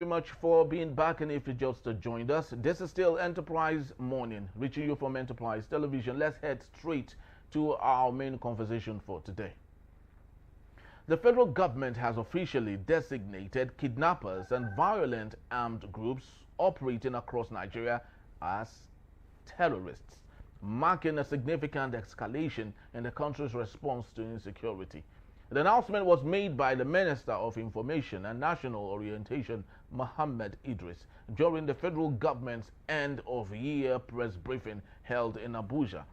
Much for being back, and if you just joined us, this is still Enterprise Morning, reaching you from Enterprise Television. Let's head straight to our main conversation for today. The federal government has officially designated kidnappers and violent armed groups operating across Nigeria as terrorists, marking a significant escalation in the country's response to insecurity. The announcement was made by the Minister of Information and National Orientation, Mohammed Idris, during the federal government's end-of-year press briefing held in Abuja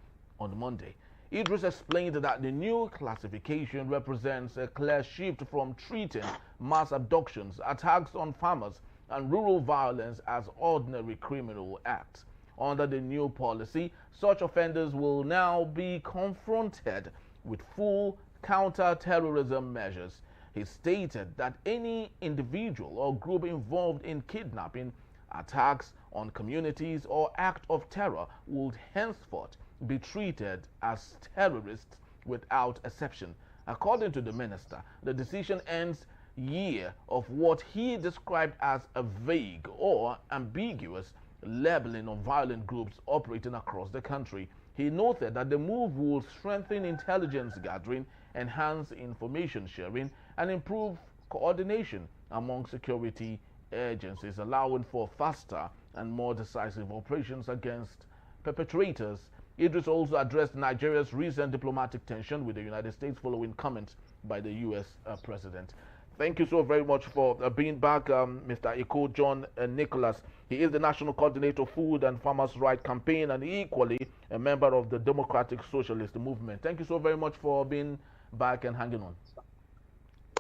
on Monday. Idris explained that the new classification represents a clear shift from treating mass abductions, attacks on farmers, and rural violence as ordinary criminal acts. Under the new policy, such offenders will now be confronted with full counterterrorism measures. He stated that any individual or group involved in kidnapping, attacks on communities, or act of terror would henceforth be treated as terrorists without exception. According to the minister, the decision ends year of what he described as a vague or ambiguous labeling of violent groups operating across the country. He noted that the move will strengthen intelligence gathering, enhance information sharing, and improve coordination among security agencies, allowing for faster and more decisive operations against perpetrators. Idris also addressed Nigeria's recent diplomatic tension with the United States following comments by the U.S. President. Thank you so very much for being back, Mr. Iko John Nicholas. He is the National Coordinator Food and Farmers' Rights Campaign and equally a member of the Democratic Socialist Movement. Thank you so very much for being back and hanging on.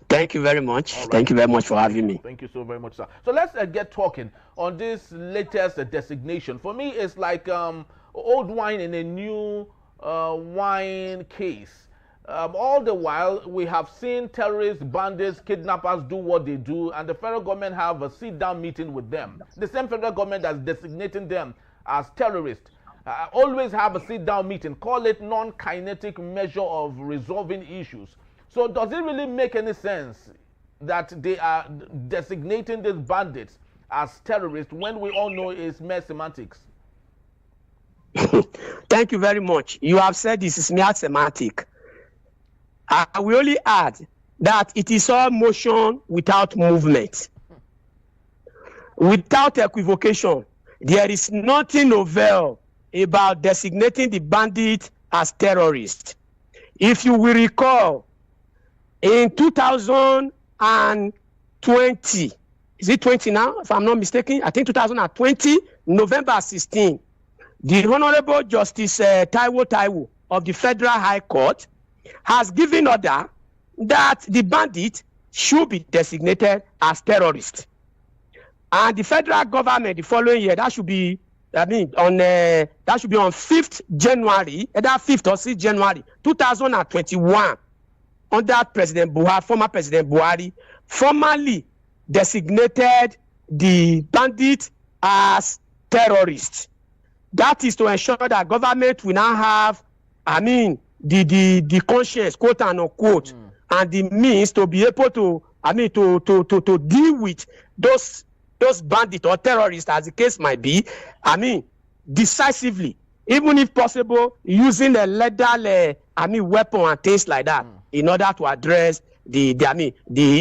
Thank you very much. Right. Thank you very much for having me. Thank you so very much, sir. So let's get talking on this latest designation. For me, it's like old wine in a new wine case. All the while, we have seen terrorists, bandits, kidnappers do what they do, and the federal government have a sit-down meeting with them. The same federal government that's designating them as terrorists always have a sit-down meeting, call it non-kinetic measure of resolving issues. So does it really make any sense that they are designating these bandits as terrorists when we all know it's mere semantics? Thank you very much. You have said this is mere semantic. I will only add that it is all motion without movement. Without equivocation, there is nothing novel about designating the bandit as terrorist. If you will recall, in 2020, is it 20 now, if I'm not mistaken? I think 2020, November 16, the Honorable Justice Taiwo of the Federal High Court has given order that the bandit should be designated as terrorist. And the federal government the following year, that should be on 5th January, either 5th or 6th January 2021, under President Buhari, former President Buhari, formally designated the bandit as terrorist. That is to ensure that government will now have, the conscience, quote and unquote, and the means to be able to, to deal with those bandits or terrorists, as the case might be, decisively, even if possible, using a lethal, weapon and things like that, in order to address the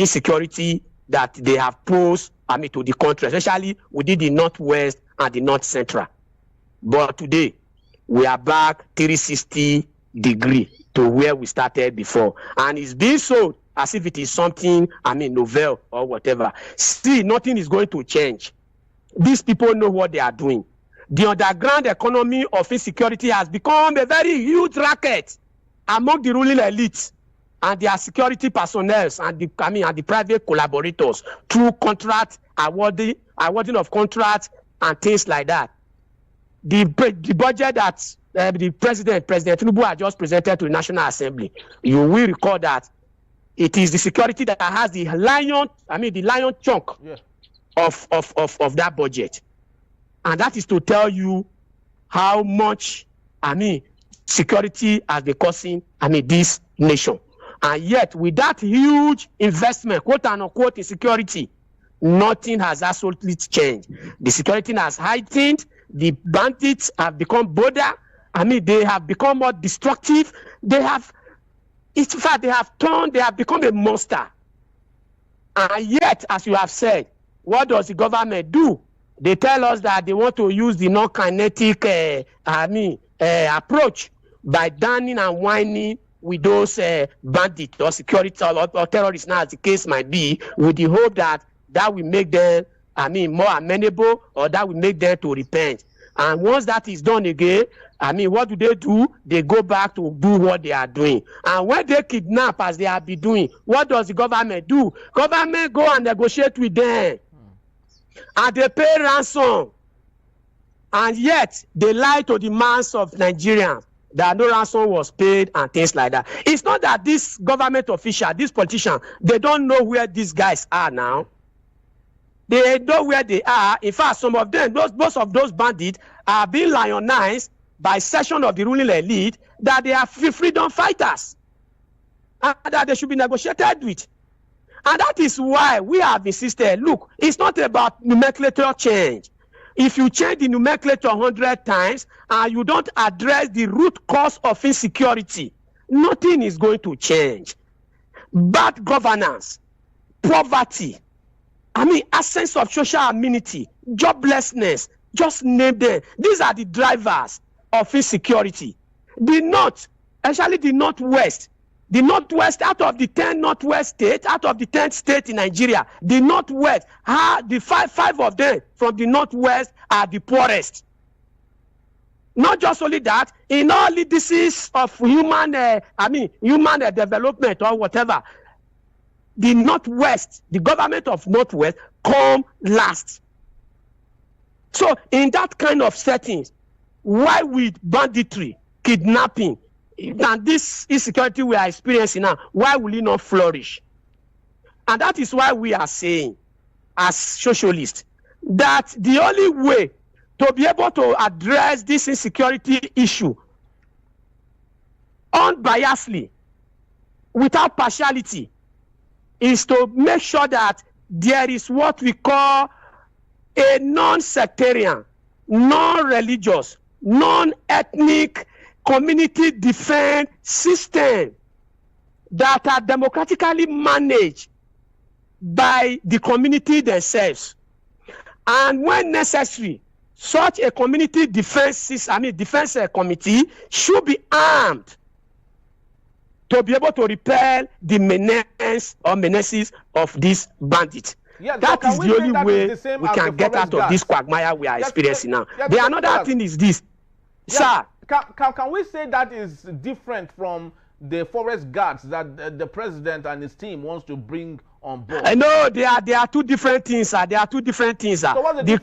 insecurity that they have posed, to the country, especially within the Northwest and the North Central. But today, we are back 360 degree to where we started before, and it's being sold as if it is something novel or whatever. See, nothing is going to change. These people know what they are doing. The underground economy of insecurity has become a very huge racket among the ruling elites and their security personnel and the private collaborators through contract awarding of contracts and things like that. The budget that the President Tinubu has just presented to the National Assembly, you will recall that it is the security that has the lion chunk of that budget. And that is to tell you how much, security has been costing, this nation. And yet, with that huge investment, quote and unquote, in security, nothing has absolutely changed. The security has heightened. The bandits have become bolder. I mean, they have become more destructive. They have, in fact, they have become a monster. And yet, as you have said, what does the government do? They tell us that they want to use the non-kinetic approach by dining and whining with those bandits or security or terrorists, now as the case might be, with the hope that will make them, more amenable, or that will make them to repent. And once that is done again, what do? They go back to do what they are doing. And when they kidnap, as they have been doing, what does the government do? Government go and negotiate with them. And they pay ransom. And yet, they lie to the mass of Nigerians that no ransom was paid and things like that. It's not that this government official, this politician, they don't know where these guys are now. They know where they are. In fact, some of them, most of those bandits are being lionized by section of the ruling elite that they are freedom fighters and that they should be negotiated with. And that is why we have insisted, look, it's not about nomenclature change. If you change the nomenclature 100 times and you don't address the root cause of insecurity, nothing is going to change. Bad governance, poverty, absence of social amenity, joblessness, just name them. These are the drivers of insecurity. The North, especially the Northwest, out of the 10 Northwest states, out of the 10 states in Nigeria, the Northwest, the five of them from the Northwest are the poorest. Not just only that, in all indices of human development or whatever, the Northwest, the government of Northwest come last. So in that kind of settings, why with banditry, kidnapping, and this insecurity we are experiencing now, why will it not flourish? And that is why we are saying, as socialists, that the only way to be able to address this insecurity issue unbiasedly, without partiality, is to make sure that there is what we call a non-sectarian, non-religious, non-ethnic community defense system that are democratically managed by the community themselves. And when necessary, such a community defense committee should be armed to be able to repel the menaces of these bandits. Yes, that is the only way we can get out of this quagmire we are experiencing now. The another thing is this. Sir. Can we say that is different from the forest guards that the president and his team wants to bring on board? No, they are two different things, sir. They are two different things, sir. So what's the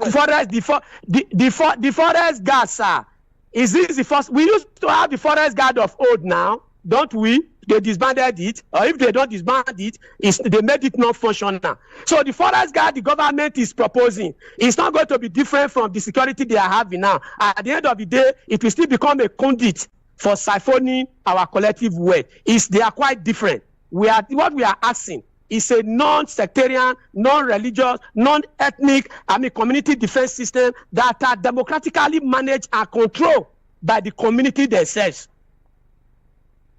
forest guards, sir. Is this the first? We used to have the forest guard of old now, don't we? They disbanded it, or if they don't disband it, they made it non-functional. So the forest guard the government is proposing is not going to be different from the security they are having now. At the end of the day, it will still become a conduit for siphoning our collective wealth. They are quite different. What we are asking is a non-sectarian, non-religious, non-ethnic, community defense system that are democratically managed and controlled by the community themselves.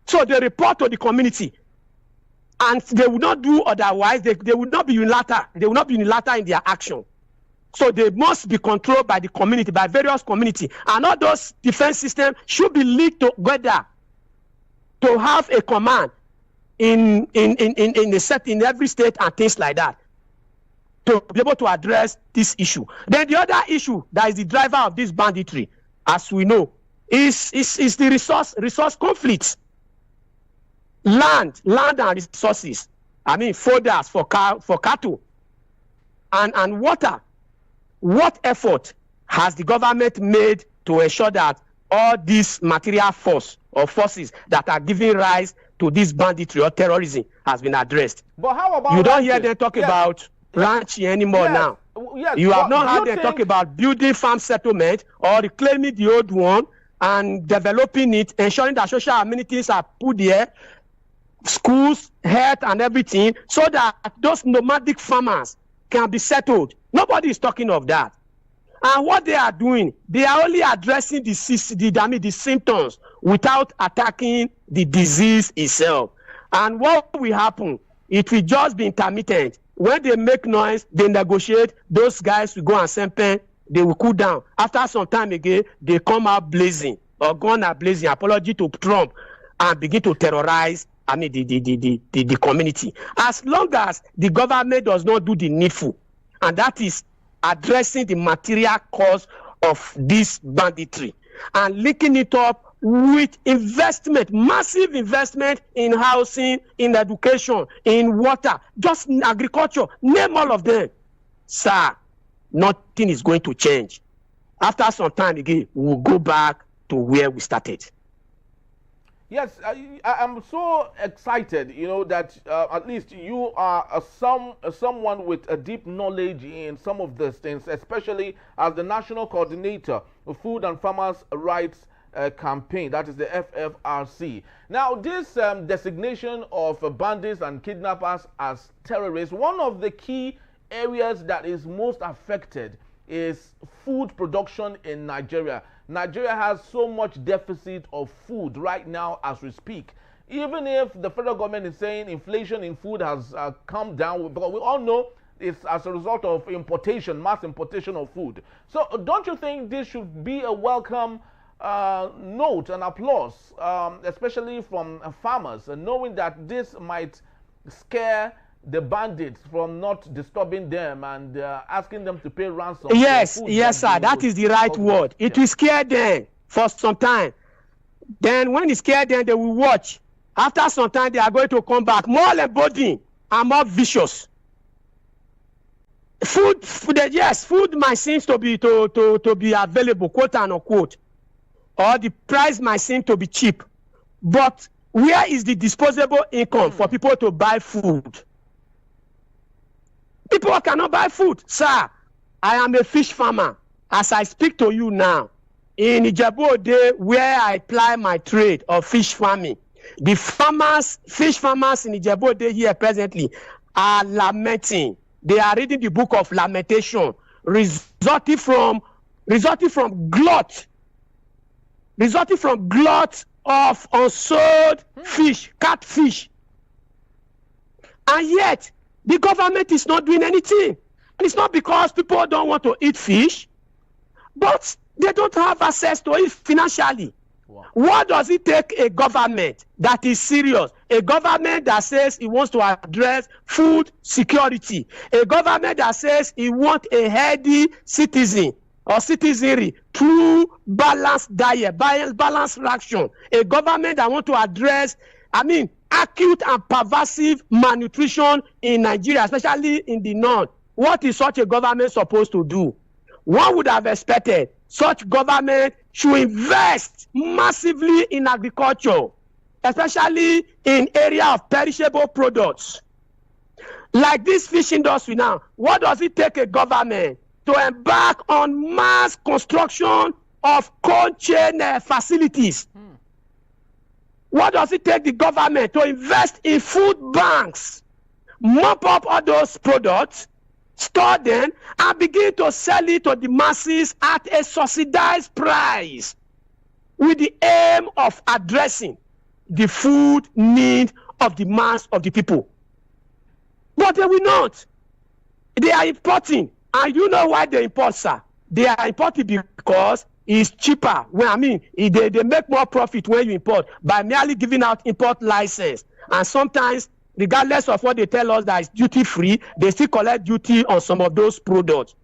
So they report to the community, and they will not do otherwise. They will not be unilateral. They will not be unilateral in their action. So they must be controlled by the community, by various communities. And all those defense systems should be linked together to have a command in every state and things like that, to be able to address this issue. Then the other issue that is the driver of this banditry, as we know, is the resource conflicts. Land and resources. Fodders for cattle and water. What effort has the government made to ensure that all these material forces that are giving rise to this banditry or terrorism has been addressed? But how about you don't hear them talk about ranching anymore now. Yes, you have not heard them talk about building farm settlement or reclaiming the old one and developing it, ensuring that social amenities are put there, schools, health, and everything, so that those nomadic farmers can be settled. Nobody is talking of that. And what they are doing, they are only addressing the symptoms without attacking the disease itself. And what will happen? It will just be intermittent. When they make noise, they negotiate, those guys will go and sempen, they will cool down. After some time again, they come out blazing, or gone out blazing, apology to Trump, and begin to terrorize the community. As long as the government does not do the needful, and that is addressing the material cause of this banditry and linking it up with investment, massive investment in housing, in education, in water, just in agriculture, name all of them. Sir, nothing is going to change. After some time again, we'll go back to where we started. Yes, I'm so excited, that at least you are someone with a deep knowledge in some of these things, especially as the National Coordinator of Food and Farmers' Rights Campaign, that is the FFRC. Now, this designation of bandits and kidnappers as terrorists, one of the key areas that is most affected is food production in Nigeria. Nigeria has so much deficit of food right now as we speak. Even if the federal government is saying inflation in food has come down, because we all know it's as a result of importation, mass importation of food. So don't you think this should be a welcome note and applause, especially from farmers, knowing that this might scare the bandits from not disturbing them and asking them to pay ransom? Yes, sir, that is the right word. It will scare them for some time. Then when it scares them, they will watch. After some time, they are going to come back more emboldened and more vicious. Food might seem to be available, quote and unquote, or the price might seem to be cheap. But where is the disposable income for people to buy food? People cannot buy food. Sir, I am a fish farmer. As I speak to you now, in Ijebu-Ode, where I ply my trade of fish farming, the fish farmers in Ijebu-Ode here presently are lamenting. They are reading the book of lamentation, resulting from glut of unsold fish, catfish. And yet, the government is not doing anything. And it's not because people don't want to eat fish, but they don't have access to it financially. Wow. What does it take a government that is serious? A government that says it wants to address food security. A government that says it wants a healthy citizen or citizenry through balanced diet, balanced ration. A government that wants to address, acute and pervasive malnutrition in Nigeria, especially in the north. What is such a government supposed to do? One would have expected such government should invest massively in agriculture, especially in area of perishable products. Like this fish industry now, what does it take a government to embark on mass construction of cold chain facilities? What does it take the government to invest in food banks, mop up all those products, store them, and begin to sell it to the masses at a subsidized price with the aim of addressing the food need of the mass of the people? But they will not. They are importing. And you know why they import, sir? They are importing because it's cheaper. They make more profit when you import by merely giving out import license. And sometimes, regardless of what they tell us that is duty free, they still collect duty on some of those products.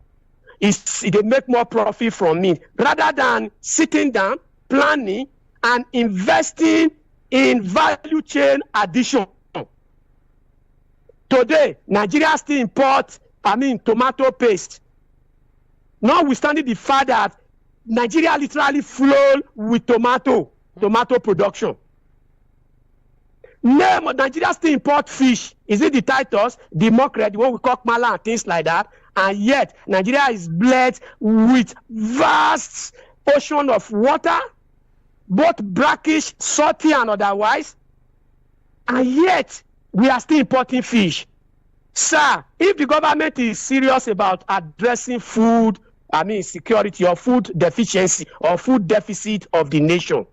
They make more profit from it rather than sitting down, planning, and investing in value chain addition. Today, Nigeria still imports, tomato paste. Notwithstanding the fact that Nigeria literally flowed with tomato production. Nigeria still import fish. Is it the Titus, the Mokre, the one we call Mala and things like that? And yet, Nigeria is blessed with vast ocean of water, both brackish, salty, and otherwise. And yet, we are still importing fish. Sir, if the government is serious about addressing food, security or food deficiency or food deficit of the nation,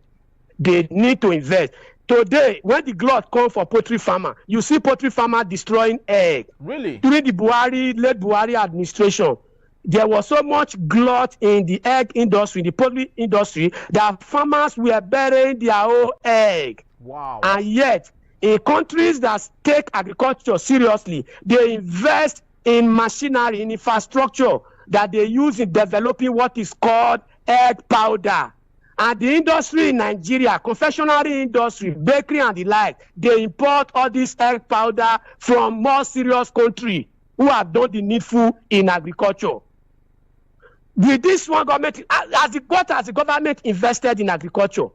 they need to invest. Today, when the glut comes for poultry farmer, you see poultry farmer destroying egg. Really? During the late Buhari administration, there was so much glut in the egg industry, the poultry industry, that farmers were burying their own egg. Wow. And yet, in countries that take agriculture seriously, they invest in machinery, in infrastructure that they use in developing what is called egg powder. And the industry in Nigeria, confectionery industry, bakery and the like, they import all this egg powder from more serious countries who have done the needful in agriculture. With this one government, as the government invested in agriculture,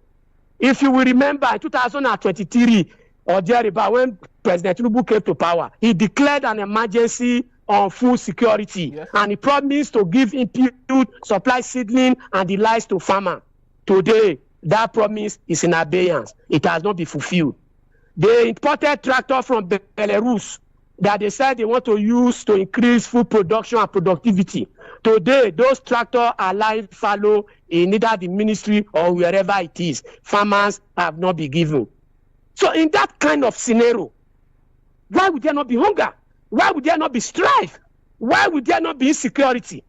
if you will remember, in 2023 or thereabout, when President Tinubu came to power, he declared an emergency on food security, yes, and he promised to give input, supply seedling and the likes to farmers. Today, that promise is in abeyance. It has not been fulfilled. They imported tractor from Belarus that they said they want to use to increase food production and productivity. Today, those tractors are lying fallow in either the ministry or wherever it is. Farmers have not been given. So in that kind of scenario, why would there not be hunger? Why would there not be strife? Why would there not be insecurity?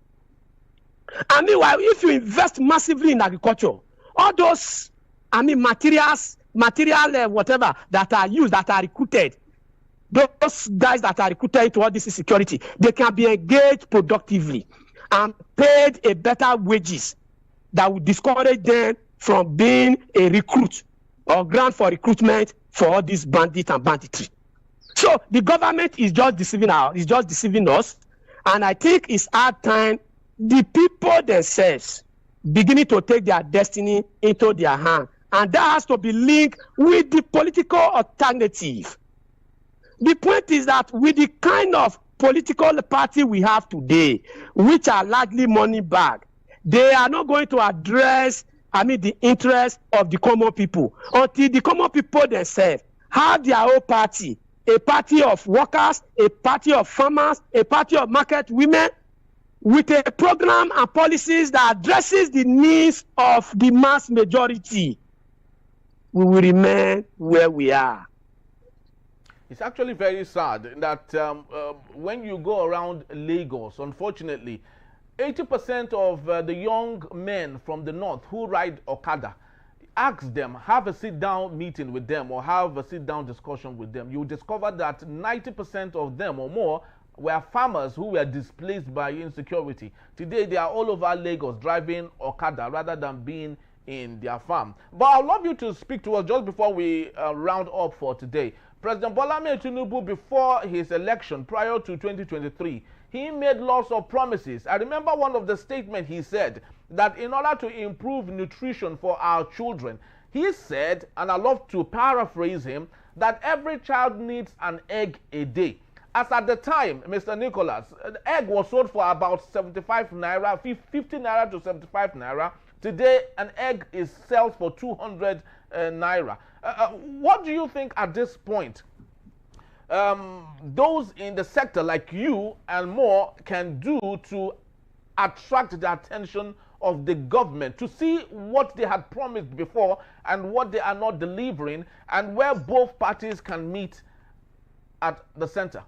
And meanwhile, if you invest massively in agriculture, all those, materials, whatever, that are used, that are recruited, those guys that are recruited into all this insecurity, they can be engaged productively and paid a better wages that would discourage them from being a recruit or grant for recruitment for all this bandit and banditry. So the government is just deceiving us, and I think it's our time the people themselves beginning to take their destiny into their hand, and that has to be linked with the political alternative. The point is that with the kind of political party we have today, which are largely money bag, they are not going to address the interests of the common people until the common people themselves have their own party, a party of workers, a party of farmers, a party of market women, with a program and policies that addresses the needs of the mass majority. We will remain where we are. It's actually very sad that when you go around Lagos, unfortunately, 80% of the young men from the north who ride Okada, ask them, have a sit-down meeting with them or have a sit-down discussion with them. You will discover that 90% of them or more were farmers who were displaced by insecurity. Today, they are all over Lagos driving Okada rather than being in their farm. But I'd love you to speak to us just before we round up for today. President Bola Ahmed Tinubu, before his election, prior to 2023, he made lots of promises. I remember one of the statements he said that in order to improve nutrition for our children, he said, and I love to paraphrase him, that every child needs an egg a day. As at the time, Mr. Nicholas, the egg was sold for about 75 naira, 50 naira to 75 naira. Today, an egg is sold for 200 naira. What do you think at this point those in the sector like you and more can do to attract the attention of the government to see what they had promised before and what they are not delivering, and where both parties can meet at the center?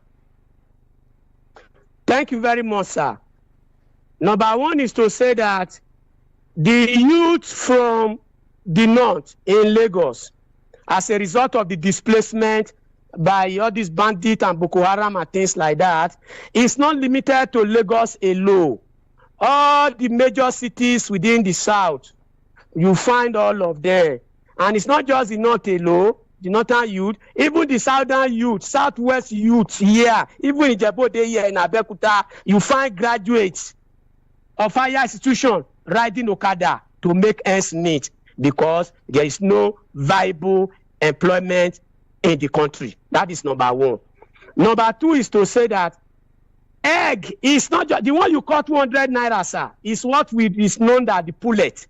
Thank you very much, sir. Number one is to say that the youth from the north in Lagos, as a result of the displacement by all these bandits and Boko Haram and things like that, is not limited to Lagos alone. All the major cities within the south, you find all of them. And it's not just the north alone, the northern youth, even the southern youth, southwest youth here, even in Djibouti here in Abeokuta, you find graduates of higher institution riding Okada to make ends meet because there is no viable employment in the country. That is number one. Number two is to say that egg is not just the one you call 200 naira, sir, is what is known as the pullet.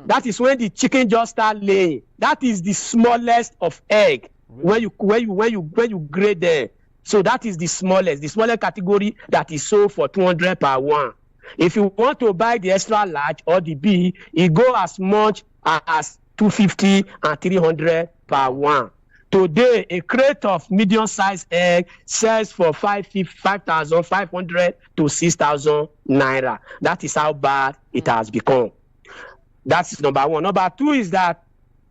That is when the chicken just start laying. That is the smallest of egg. Really? When you grade them. So that is the smallest category that is sold for 200 per one. If you want to buy the extra large or the B, it go as much as 250 and 300 per one. Today, a crate of medium-sized egg sells for 5,500 to 6,000 naira. That is how bad it has become. That's number one. Number two is that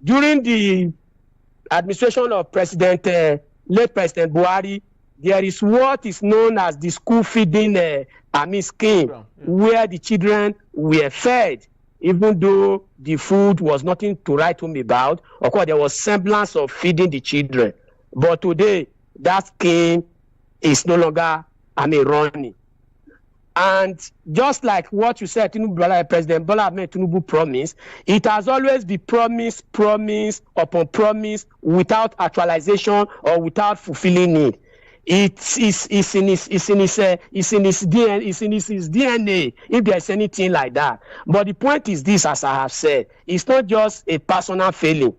during the administration of late President Buhari, there is what is known as the school feeding scheme, where the children were fed, even though the food was nothing to write home about. Of course, there was semblance of feeding the children. But today, that scheme is no longer running. And just like what you said, President Bola Ahmed Tinubu promised, it has always been promise upon promise without actualization or without fulfilling it. It's in his DNA, if there's anything like that. But the point is this, as I have said, it's not just a personal failing.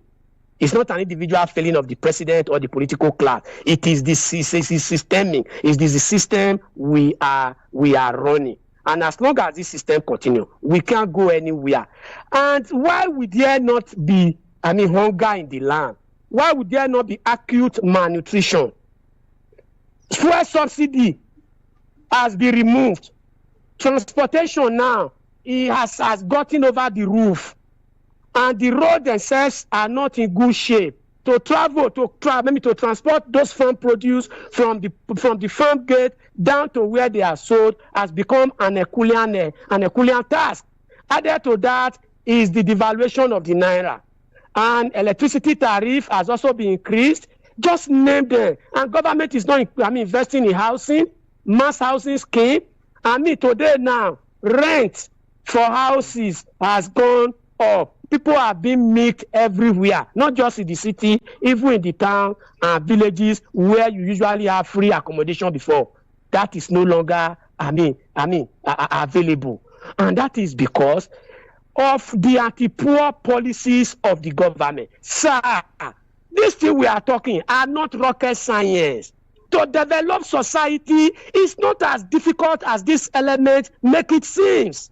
It's not an individual failing of the president or the political class. It is the systemic. It's the system we are running. And as long as this system continues, we can't go anywhere. And why would there not be hunger in the land? Why would there not be acute malnutrition? Fuel subsidy has been removed. Transportation now, it has gotten over the roof. And the roads themselves are not in good shape. To transport those farm produce from the farm gate down to where they are sold has become an Herculean task. Added to that is the devaluation of the naira. And electricity tariff has also been increased. Just name them. And government is not investing in housing, mass housing scheme. Today now, rent for houses has gone up. People are being milked everywhere, not just in the city, even in the town and villages where you usually have free accommodation before. That is no longer, available. And that is because of the anti-poor policies of the government. Sir, these things we are talking are not rocket science. To develop society is not as difficult as this element make it seems.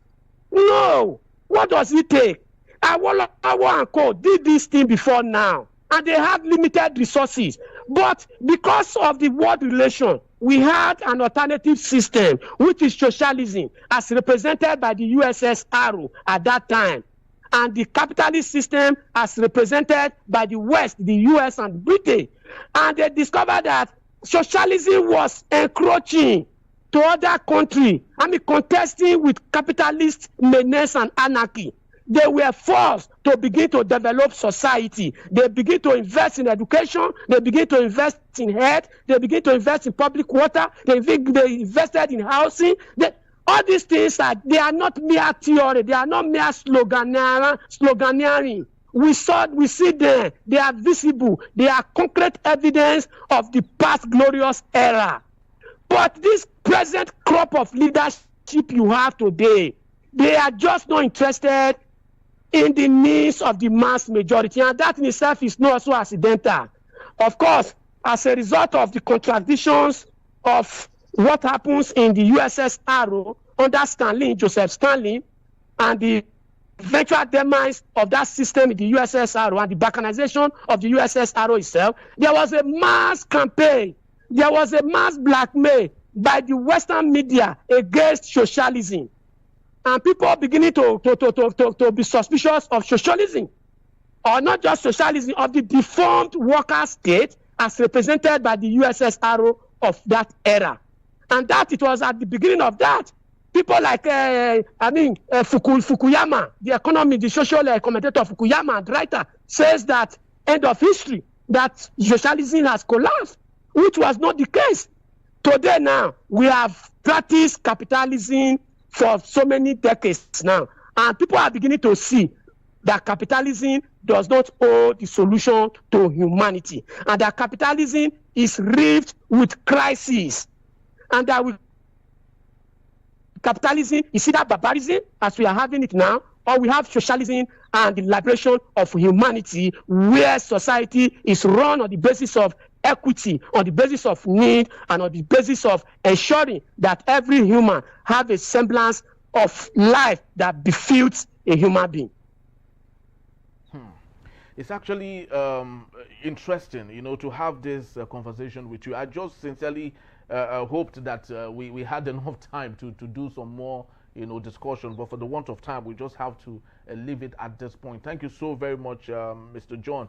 No. What does it take? Awolowo and Co. did this thing before now, and they have limited resources. But because of the world relation, we had an alternative system, which is socialism, as represented by the USSR at that time, and the capitalist system as represented by the West, the US and Britain. And they discovered that socialism was encroaching to other countries, contesting with capitalist menace and anarchy. They were forced to begin to develop society. They begin to invest in education. They begin to invest in health. They begin to invest in public water. They invested in housing. All these things they are not mere theory. They are not mere sloganeering. We see them. They are visible. They are concrete evidence of the past glorious era. But this present crop of leadership you have today, they are just not interested in the needs of the mass majority, and that in itself is not so accidental. Of course, as a result of the contradictions of what happens in the USSR under Joseph Stalin, and the eventual demise of that system in the USSR and the balkanization of the USSR itself, there was a mass campaign, there was a mass blackmail by the Western media against socialism. And people are beginning to be suspicious of socialism, or not just socialism, of the deformed worker state as represented by the USSR of that era. And that it was at the beginning of that. People like Fukuyama, the social commentator Fukuyama and writer, says that end of history, that socialism has collapsed, which was not the case. Today now, we have practiced capitalism for so many decades now, and people are beginning to see that capitalism does not hold the solution to humanity, and that capitalism is rife with crises, and that capitalism is either barbarism, as we are having it now, or we have socialism and the liberation of humanity, where society is run on the basis of equity, on the basis of need, and on the basis of ensuring that every human have a semblance of life that befits a human being. It's actually interesting, to have this conversation with you. I just sincerely hoped that we had enough time to do some more, discussion. But for the want of time, we just have to leave it at this point. Thank you so very much, Mr. John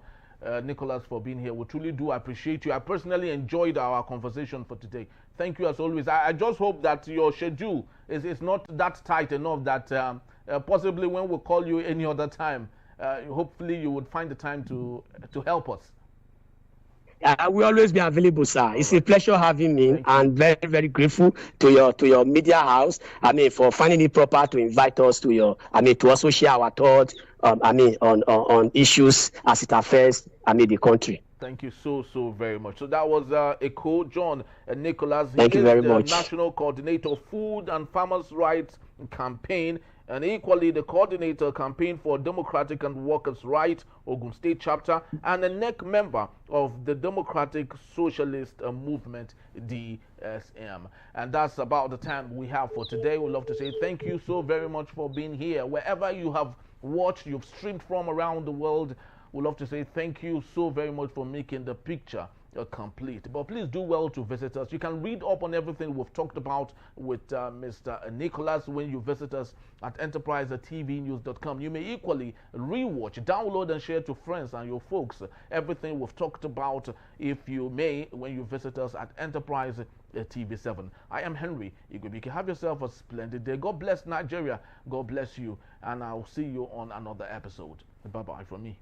Nicholas, for being here. We truly do appreciate you. I personally enjoyed our conversation for today. Thank you as always. I just hope that your schedule is not that tight enough that possibly when we call you any other time, hopefully you would find the time to help us. I will always be available, sir. It's a pleasure having me, and very, very grateful to your media house. For finding it proper to invite us to to also share our thoughts. On issues as it affects the country. Thank you so very much. So that was John Nicholas. Thank you very much. National Coordinator of Food and Farmers' Rights Campaign, and equally the Coordinator Campaign for Democratic and Workers' Rights, Ogun State Chapter, and a NEC member of the Democratic Socialist Movement, DSM. And that's about the time we have for today. We'd love to say thank you so very much for being here. Wherever you have watched, you've streamed from around the world, we'd love to say thank you so very much for making the picture complete. But please do well to visit us. You can read up on everything we've talked about with Mr. Nicholas when you visit us at enterprisetvnews.com. You may equally rewatch, download, and share to friends and your folks everything we've talked about, if you may, when you visit us at Enterprise TV7. I am Henry Igwebike. Have yourself a splendid day. God bless Nigeria. God bless you. And I'll see you on another episode. Bye-bye from me.